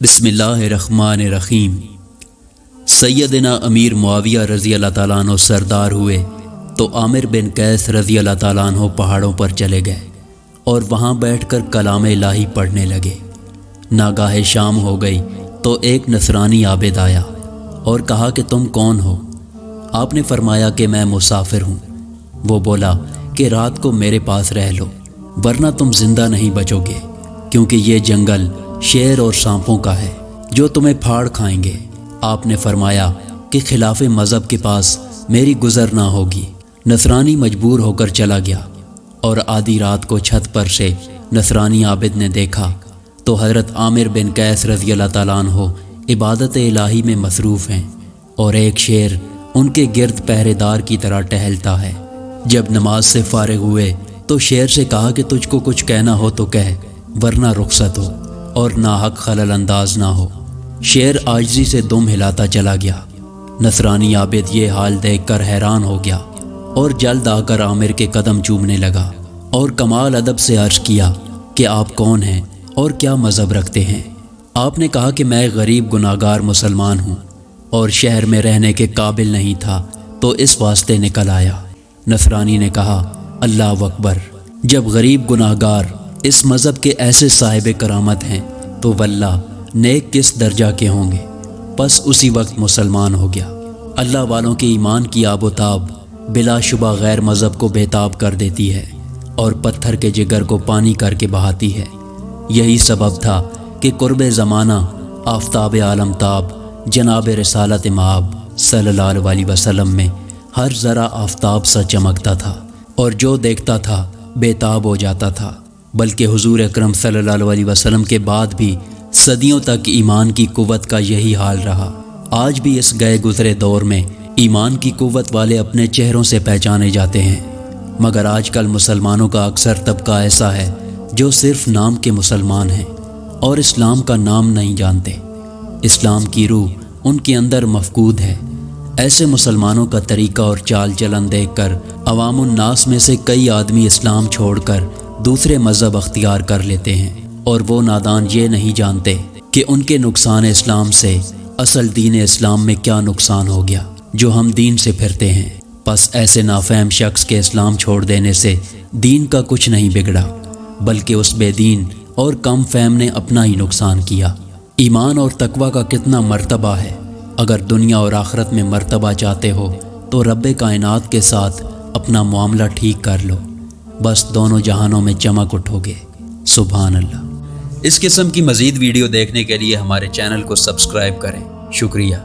बिस्मिल्लाहिर्रहमानिर्रहीम। सैयदना अमीर मुआविया रज़ी अल्लाह ताला अन्हु सरदार हुए तो आमिर बिन कैस रज़ी अल्लाह ताला अन्हु पहाड़ों पर चले गए और वहाँ बैठकर कलाम इलाही पढ़ने लगे। नागाहे शाम हो गई तो एक नसरानी आबिद आया और कहा कि तुम कौन हो? आपने फरमाया कि मैं मुसाफिर हूँ। वो बोला कि रात को मेरे पास रह लो वरना तुम जिंदा नहीं बचोगे, क्योंकि ये जंगल शेर और सांपों का है जो तुम्हें फाड़ खाएंगे। आपने फरमाया कि खिलाफे मज़हब के पास मेरी गुज़र ना होगी। नसरानी मजबूर होकर चला गया और आधी रात को छत पर से नसरानी आबिद ने देखा तो हज़रत आमिर बिन कैस रज़ी अल्लाह ताला अन्हु इबादत इलाही में मसरूफ़ हैं और एक शेर उनके गिर्द पहरेदार की तरह टहलता है। जब नमाज से फारिग हुए तो शेर से कहा कि तुझको कुछ कहना हो तो कह, वरना रुखसत हो और नाहक खलल अंदाज ना हो। शेर आजिज़ी से दुम हिलाता चला गया। नसरानी आबिद ये हाल देखकर हैरान हो गया और जल्द आकर आमिर के कदम चूमने लगा और कमाल अदब से अर्ज़ किया कि आप कौन हैं और क्या मज़हब रखते हैं? आपने कहा कि मैं गरीब गुनाहगार मुसलमान हूँ और शहर में रहने के काबिल नहीं था तो इस वास्ते निकल आया। नसरानी ने कहा, अल्लाह अकबर, जब गरीब गुनाहगार इस मज़हब के ऐसे साहिब करामत हैं तो वल्लाह नेक किस दर्जा के होंगे। बस उसी वक्त मुसलमान हो गया। अल्लाह वालों के ईमान की आबोताब बिलाशुबा गैर मज़हब को बेताब कर देती है और पत्थर के जिगर को पानी करके बहाती है। यही सबब था कि कुर्बे ज़माना आफ्ताब आलम ताब जनाब रिसालत माब सल्लल्लाहु अलैहि वसल्लम में हर ज़रा आफ्ताब सा चमकता था और जो देखता था बेताब हो जाता था। बल्कि हुजूर अकरम सल्लल्लाहु अलैहि वसल्लम के बाद भी सदियों तक ईमान की कुव्वत का यही हाल रहा। आज भी इस गए गुज़रे दौर में ईमान की कुव्वत वाले अपने चेहरों से पहचाने जाते हैं, मगर आजकल मुसलमानों का अक्सर तबका ऐसा है जो सिर्फ नाम के मुसलमान हैं और इस्लाम का नाम नहीं जानते। इस्लाम की रूह उनके अंदर मफकूद है। ऐसे मुसलमानों का तरीका और चाल चलन देखकर अवामुन नास में से कई आदमी इस्लाम छोड़कर दूसरे मज़हब अख्तियार कर लेते हैं और वो नादान ये नहीं जानते कि उनके नुकसान इस्लाम से असल दीन इस्लाम में क्या नुकसान हो गया जो हम दीन से फिरते हैं। बस ऐसे नाफहम शख्स के इस्लाम छोड़ देने से दीन का कुछ नहीं बिगड़ा, बल्कि उस बेदीन और कम फहम ने अपना ही नुकसान किया। ईमान और तकवा का कितना मर्तबा है। अगर दुनिया और आखिरत में मर्तबा चाहते हो तो रब्बे कायनात के साथ अपना मामला ठीक कर लो, बस दोनों जहानों में चमक उठोगे। सुभान अल्लाह। इस किस्म की मज़ीद वीडियो देखने के लिए हमारे चैनल को सब्सक्राइब करें। शुक्रिया।